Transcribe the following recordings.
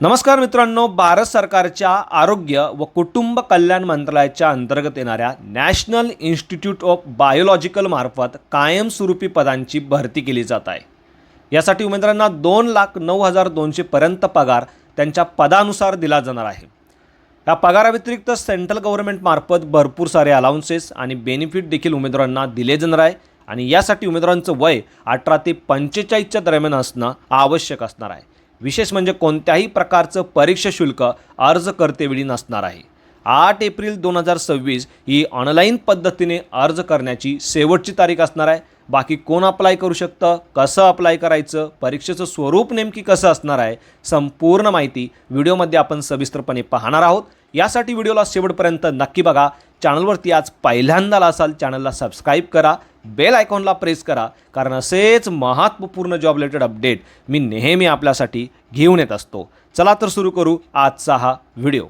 नमस्कार मित्रांनो, भारत सरकारच्या आरोग्य व कुटुंब कल्याण मंत्रालयाच्या अंतर्गत येणाऱ्या नॅशनल इन्स्टिट्यूट ऑफ बायोलॉजिकल मार्फत कायमस्वरूपी पदांची भरती केली जात आहे। यासाठी उमेदवारांना 2,09,200 पर्यंत पगार त्यांच्या पदानुसार दिला जाणार आहे। या पगाराव्यतिरिक्त सेंट्रल गव्हर्नमेंट मार्फत भरपूर सारे अलाउन्सेस आणि बेनिफिट देखील उमेदवारांना दिले जाणार आहे आणि यासाठी उमेदवारांचं वय 18 ते 45च्या दरम्यान असणं आवश्यक असणार आहे। विशेष म्हणजे कोणत्याही प्रकारचं परीक्षा शुल्क अर्ज करतेवेळी नसणार आहे। 8 एप्रिल 2026 ही ऑनलाईन पद्धतीने अर्ज करण्याची शेवटची तारीख असणार आहे। बाकी कोण अप्लाय करू शकतं, कसं अप्लाय करायचं, परीक्षेचं स्वरूप नेमकी कसं असणार आहे, संपूर्ण माहिती व्हिडिओमध्ये आपण सविस्तरपणे पाहणार आहोत। यासाठी व्हिडिओला शेवटपर्यंत नक्की बघा। चॅनलवरती आज पहिल्यांदा असाल चॅनलला सबस्क्राईब करा, बेल आयकॉनला प्रेस करा, कारण असेच महत्त्वपूर्ण जॉब रिलेटेड अपडेट मी नेहमी आपल्यासाठी घेऊन येत असतो। चला तर सुरू करू आजचा हा व्हिडिओ।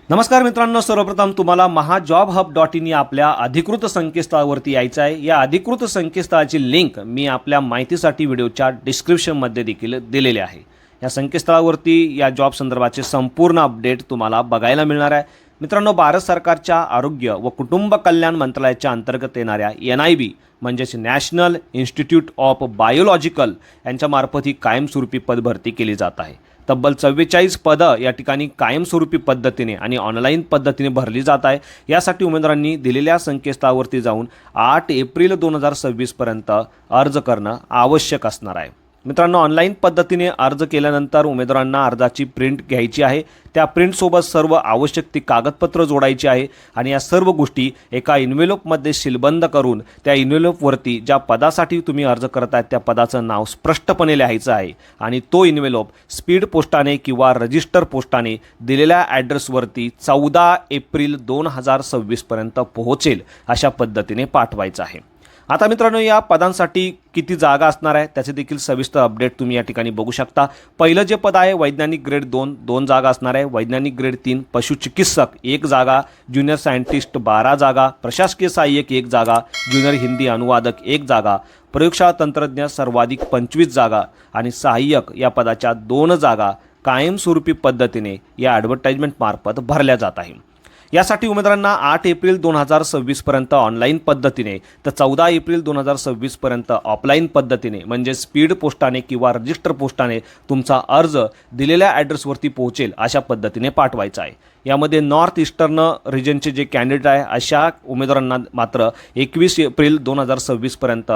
नमस्कार मित्रांनो, सर्वप्रथम तुम्हाला mahajobhub.in या आपल्या अधिकृत संकेतस्थळावरती यायचं आहे। या अधिकृत संकेतस्थळाची लिंक मी आपल्या माहितीसाठी व्हिडिओच्या डिस्क्रिप्शनमध्ये देखील दिलेली आहे। या संकेतस्थळावरती या जॉब संदर्भाचे संपूर्ण अपडेट तुम्हाला बघायला मिळणार आहे। मित्रांनो, भारत सरकारच्या आरोग्य व कुटुंब कल्याण मंत्रालयाच्या अंतर्गत येणाऱ्या NIB म्हणजेच नॅशनल इन्स्टिट्यूट ऑफ बायोलॉजिकल यांच्या मार्फत ही कायमस्वरूपी पदभरती केली जात आहे। तब्बल 44 पदं या ठिकाणी कायमस्वरूपी पद्धतीने आणि ऑनलाईन पद्धतीने भरली जात आहे। यासाठी उमेदवारांनी दिलेल्या संकेतस्थळावरती जाऊन 8 एप्रिल 2026 पर्यंत अर्ज करणं आवश्यक असणार आहे। मित्रांनो, ऑनलाईन पद्धतीने अर्ज केल्यानंतर उमेदवारांना अर्जाची प्रिंट घ्यायची आहे। त्या प्रिंटसोबत सर्व आवश्यक ती कागदपत्र जोडायची आहे आणि या सर्व गोष्टी एका इन्व्हेलॉपमध्ये सीलबंद करून त्या इन्व्हेलॉपवरती ज्या पदासाठी तुम्ही अर्ज करत आहेत त्या पदाचं नाव स्पष्टपणे लिहायचं आहे आणि तो इन्व्हेलॉप स्पीड पोस्टाने किंवा रजिस्टर पोस्टाने दिलेल्या ॲड्रेसवरती 14 एप्रिल 2026 पर्यंत पोहोचेल अशा पद्धतीने पाठवायचं आहे। आता मित्रांनो, या पदांसाठी किती जागा असणार आहे त्याचे देखील सविस्तर अपडेट तुम्ही या ठिकाणी बघू शकता। पहिलं जे पद आहे वैज्ञानिक ग्रेड 2 जागा असणार आहे, वैज्ञानिक ग्रेड 3 पशुचिकित्सक 1 जागा, ज्युनियर सायंटिस्ट 12 जागा, प्रशासकीय सहाय्यक 1 जागा, ज्युनियर हिंदी अनुवादक 1 जागा, प्रयोगशाळा तंत्रज्ञ सर्वाधिक 25 जागा आणि सहाय्यक या पदाच्या 2 जागा कायमस्वरूपी पद्धतीने या ॲडव्हर्टाइजमेंट मार्फत भरल्या जात आहे। यासाठी उमेदवारांना 8 एप्रिल 2026 पर्यंत ऑनलाईन पद्धतीने तर 14 एप्रिल 2026 पर्यंत ऑफलाईन पद्धतीने म्हणजे स्पीड पोस्टाने किंवा रजिस्टर पोस्टाने तुमचा अर्ज दिलेल्या ॲड्रेसवरती पोहोचेल अशा पद्धतीने पाठवायचा आहे। यामध्ये नॉर्थ ईस्टर्न रिजनचे जे कॅन्डिडेट आहे अशा उमेदवारांना मात्र 21 एप्रिल 2026 पर्यंत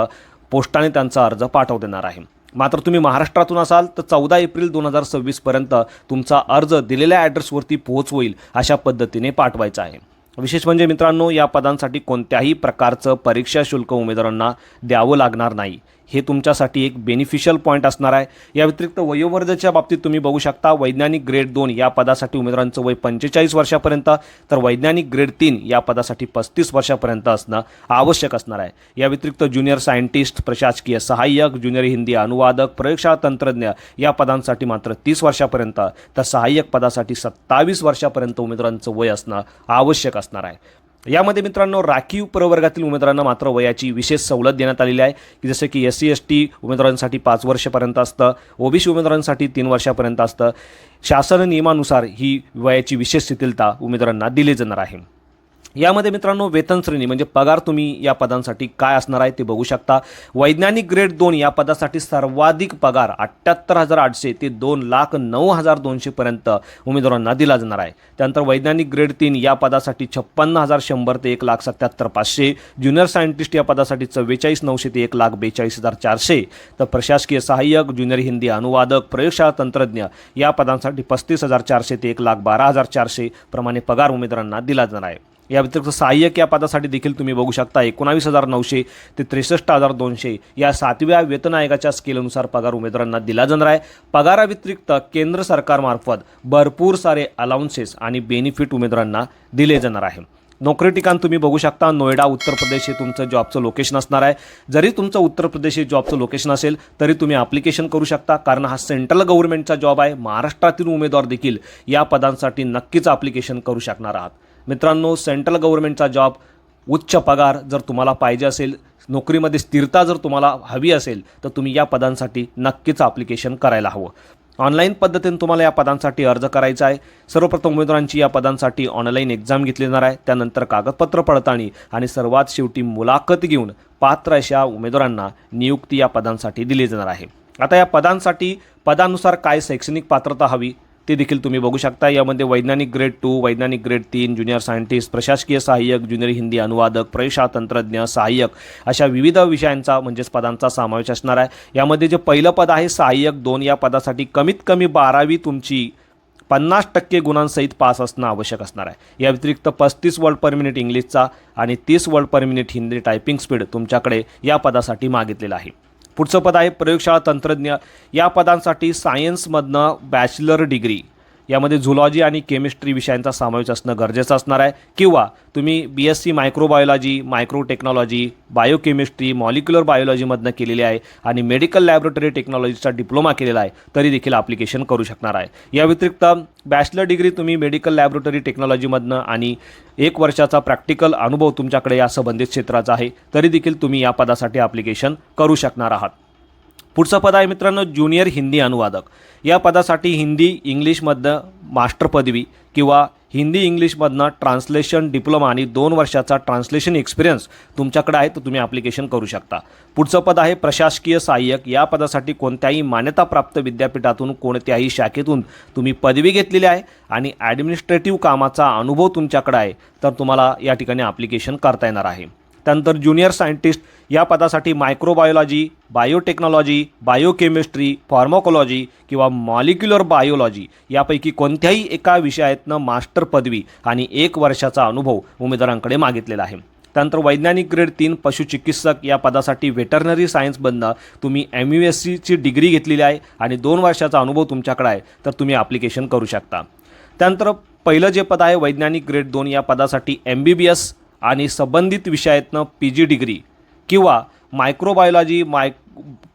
पोस्टाने त्यांचा अर्ज पाठवू देणार आहे। मात्र तुम्ही महाराष्ट्रातून असाल तर 14 एप्रिल 2026 पर्यंत तुमचा अर्ज दिलेल्या ॲड्रेसवरती पोहोचवेल अशा पद्धतीने पाठवायचा आहे। विशेष म्हणजे मित्रांनो, या पदांसाठी कोणत्याही प्रकारचं परीक्षा शुल्क उमेदवारांना द्यावं लागणार नाही। हे तुमच्यासाठी एक बेनिफिशियल पॉईंट असणार आहे। या व्यतिरिक्त वयोवर्गाच्या बाबतीत तुम्ही बघू शकता, वैज्ञानिक ग्रेड 2 या पदासाठी उमेदवारांचं वय 45 वर्षापर्यंत तर वैज्ञानिक ग्रेड 3 या पदासाठी 35 वर्षापर्यंत असणं आवश्यक असणार आहे। या व्यतिरिक्त ज्युनियर सायंटिस्ट, प्रशासकीय सहाय्यक, ज्युनियर हिंदी अनुवादक, प्रयोगशाळा तंत्रज्ञ या पदांसाठी मात्र 30 वर्षापर्यंत तर सहाय्यक पदासाठी 27 वर्षापर्यंत उमेदवारांचं वय असणं आवश्यक असणार आहे। यामध्ये मित्रांनो, राखीव प्रवर्गातील उमेदवारांना मात्र वयाची विशेष सवलत देण्यात आलेली आहे की जसे की SC ST उमेदवारांसाठी 5 वर्षापर्यंत असतं, OBC उमेदवारांसाठी 3 वर्षापर्यंत असतं। शासन नियमानुसार ही वयाची विशेष शिथिलता उमेदवारांना दिली जाणार आहे। यामध्ये मित्रांनो, वेतन श्रेणी म्हणजे पगार तुम्ही या पदांसाठी काय असणार आहे ते बघू शकता। वैज्ञानिक ग्रेड 2 या पदासाठी सर्वाधिक पगार 78,800 ते 2,09,200 पर्यंत उमेदवारांना दिला जाणार आहे। त्यानंतर वैज्ञानिक ग्रेड 3 या पदासाठी 56,100 ते 1,77,500, ज्युनियर सायंटिस्ट या पदासाठी 44,900 ते 1,42,400, तर प्रशासकीय सहाय्यक, ज्युनियर हिंदी अनुवादक, प्रयोगशाळा तंत्रज्ञ या पदांसाठी 35,400 ते 1,12,400 प्रमाणे पगार उमेदवारांना दिला जाणार आहे। या व्यतिरिक्त सहाय्यक या पदासाठी देखील तुम्ही बघू शकता 19,900 ते 63,200 या 7व्या वेतन आयोगाच्या स्केलनुसार पगार उमेदवारांना दिला जाणार आहे। पगाराव्यतिरिक्त केंद्र सरकारमार्फत भरपूर सारे अलाउन्सेस आणि बेनिफिट उमेदवारांना दिले जाणार आहे। नोकरी ठिकाण तुम्ही बघू शकता, नोएडा उत्तर प्रदेश हे तुमचं जॉबचं लोकेशन असणार आहे। जरी तुमचं उत्तर प्रदेश हे जॉबचं लोकेशन असेल तरी तुम्ही ॲप्लिकेशन करू शकता, कारण हा सेंट्रल गव्हर्नमेंटचा जॉब आहे। महाराष्ट्रातील उमेदवार देखील या पदांसाठी नक्कीच ॲप्लिकेशन करू शकणार आहात। मित्रांनो, सेंट्रल गव्हर्नमेंटचा जॉब, उच्च पगार जर तुम्हाला पाहिजे असेल, नोकरीमध्ये स्थिरता जर तुम्हाला हवी असेल तर तुम्ही या पदांसाठी नक्कीच ॲप्लिकेशन करायला हवं। ऑनलाईन पद्धतीने तुम्हाला या पदांसाठी अर्ज करायचा आहे। सर्वप्रथम उमेदवारांची या पदांसाठी ऑनलाईन एक्झाम घेतली जाणार आहे, त्यानंतर कागदपत्र पडताळणी आणि सर्वात शेवटी मुलाखत घेऊन पात्र अशा उमेदवारांना नियुक्ती या पदांसाठी दिली जाणार आहे। आता या पदांसाठी पदानुसार काय शैक्षणिक पात्रता हवी ते देखील तुम्ही बघू शकता। यामध्ये वैज्ञानिक ग्रेड 2, वैज्ञानिक ग्रेड 3, ज्युनियर सायंटिस्ट, प्रशासकीय सहाय्यक, ज्युनियर हिंदी अनुवादक, प्रयोगशाळा तंत्रज्ञ, सहाय्यक अशा विविध विषयांचा म्हणजेच पदांचा समावेश असणार आहे। यामध्ये जे पहिलं पद आहे सहाय्यक 2 या पदासाठी कमीत कमी 12वी तुमची 50% गुणांसहित पास असणं आवश्यक असणार आहे। या व्यतिरिक्त 35 वर्ड पर मिनिट इंग्लिशचा आणि 30 word per minute Hindi typing speed तुमच्याकडे या पदासाठी मागितलेलं आहे। पुढचं पद आहे प्रयोगशाळा तंत्रज्ञ। या पदांसाठी सायन्समधनं बॅचलर डिग्री यामध्ये झुलॉजी आणि केमिस्ट्री विषयांचा समावेश असणं गरजेचं असणार आहे, किंवा तुम्ही BSc मायक्रोबायोलॉजी, मायक्रोटेक्नॉलॉजी, बायोकेमिस्ट्री, मॉलिक्युलर बायोलॉजीमधनं केलेली आहे आणि मेडिकल लॅबोरेटरी टेक्नॉलॉजीचा डिप्लोमा केलेला आहे तरी देखील ॲप्लिकेशन करू शकणार आहे। या व्यतिरिक्त बॅचलर डिग्री तुम्ही मेडिकल लॅबोरेटरी टेक्नॉलॉजीमधनं आणि 1 वर्षाचा प्रॅक्टिकल अनुभव तुमच्याकडे या संबंधित क्षेत्राचा आहे तरी देखील तुम्ही या पदासाठी ॲप्लिकेशन करू शकणार आहात। पुढचं पद आहे मित्रांनो ज्युनियर हिंदी अनुवादक। या पदासाठी हिंदी इंग्लिशमधनं मास्टर पदवी किंवा हिंदी इंग्लिशमधनं ट्रान्सलेशन डिप्लोमा आणि 2 वर्षाचा ट्रान्सलेशन एक्सपिरियन्स तुमच्याकडे आहे तर तुम्ही ॲप्लिकेशन करू शकता। पुढचं पद आहे प्रशासकीय सहाय्यक। या पदासाठी कोणत्याही मान्यताप्राप्त विद्यापीठातून कोणत्याही शाखेतून तुम्ही पदवी घेतलेली आहे आणि ॲडमिनिस्ट्रेटिव्ह कामाचा अनुभव तुमच्याकडे आहे तर तुम्हाला या ठिकाणी ॲप्लिकेशन करता येणार आहे। त्यानंतर ज्युनियर सायंटिस्ट या पदासाठी मायक्रोबायोलॉजी, बायोटेक्नॉलॉजी, बायोकेमिस्ट्री, फार्माकोलॉजी किंवा मॉलिक्युलर बायोलॉजी यापैकी कोणत्याही एका विषयातनं मास्टर पदवी आणि 1 वर्षाचा अनुभव उमेदवारांकडे मागितलेला आहे। त्यानंतर वैज्ञानिक ग्रेड 3 पशुचिकित्सक या पदासाठी वेटरनरी सायन्समधनं तुम्ही MUSCची डिग्री घेतलेली आहे आणि 2 वर्षाचा अनुभव तुमच्याकडे आहे तर तुम्ही ॲप्लिकेशन करू शकता। त्यानंतर पहिलं जे पद आहे वैज्ञानिक ग्रेड 2 या पदासाठी MBBS आणि संबंधित विषयातनं PG डिग्री किंवा microbiology,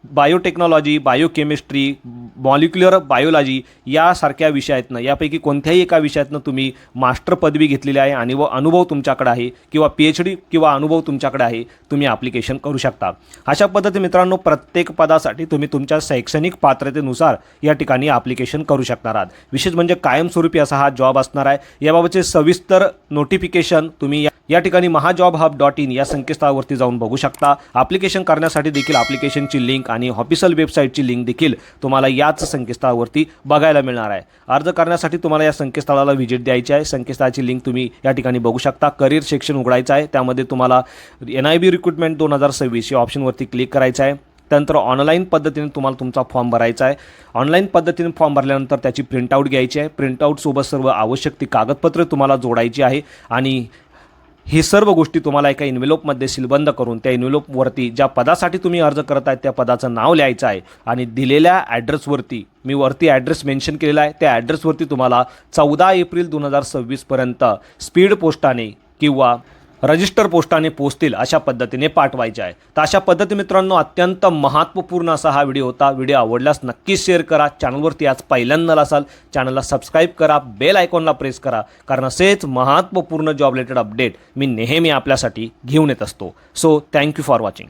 biotechnology, biochemistry, molecular biology यासारख्या विषयातनं यापैकी कोणत्याही एका विषयातनं तुम्ही मास्टर पदवी घेतलेली आहे आणि अनुभव तुमच्याकडे आहे किंवा PhD किंवा अनुभव तुमच्याकडे आहे तुम्ही ॲप्लिकेशन करू शकता। अशा पद्धती मित्रांनो प्रत्येक पदासाठी तुम्ही तुमच्या शैक्षणिक पात्रतेनुसार या ठिकाणी ॲप्लिकेशन करू शकणार आहात। विशेष म्हणजे कायमस्वरूपी असा हा जॉब असणार आहे। याबाबतचे सविस्तर नोटिफिकेशन तुम्ही या ठिकाणी mahajobhub.in या संकेतस्थळावरती जाऊन बघू शकता। ॲप्लिकेशन करण्यासाठी देखील ॲप्लिकेशनची लिंक आणि ऑफिशियल वेबसाईटची लिंक देखील तुम्हाला याच संकेतस्थळावरती बघायला मिळणार आहे। अर्ज करण्यासाठी तुम्हाला या संकेतस्थळाला व्हिजिट द्यायची आहे। संकेतस्थळाची लिंक तुम्ही या ठिकाणी बघू शकता। करिअर सेक्शन उघडायचं आहे, त्यामध्ये तुम्हाला NIB रिक्रुटमेंट 2026 या ऑप्शनवरती क्लिक करायचं आहे। त्यानंतर ऑनलाईन पद्धतीने तुम्हाला तुमचा फॉर्म भरायचा आहे। ऑनलाईन पद्धतीने फॉर्म भरल्यानंतर त्याची प्रिंटआउट घ्यायची आहे। प्रिंटआउटसोबत सर्व आवश्यक ती कागदपत्रे तुम्हाला जोडायची आहे आणि ही सर्व गोष्टी तुम्हाला एका इन्व्हेलॉपमध्ये सीलबंद करून त्या इन्व्हेलॉपवरती ज्या पदासाठी तुम्ही अर्ज करत आहे त्या पदाचं नाव लिहायचं आहे आणि दिलेल्या ॲड्रेसवरती मी वरती ॲड्रेस मेन्शन केलेला आहे त्या ॲड्रेसवरती तुम्हाला 14 एप्रिल 2026 पर्यंत स्पीड पोस्टाने किंवा रजिस्टर पोस्टाने पोचतील अशा पद्धतीने पाठवायचे आहे। तर अशा पद्धती मित्रांनो अत्यंत महत्त्वपूर्ण असा हा व्हिडिओ होता। व्हिडिओ आवडल्यास नक्कीच शेअर करा। चॅनलवरती आज पहिल्यांदा असाल चॅनलला सबस्क्राईब करा, बेल आयकॉनला प्रेस करा, कारण असेच महत्त्वपूर्ण जॉब रिलेटेड अपडेट मी नेहमी आपल्यासाठी घेऊन येत असतो। So thank you for watching.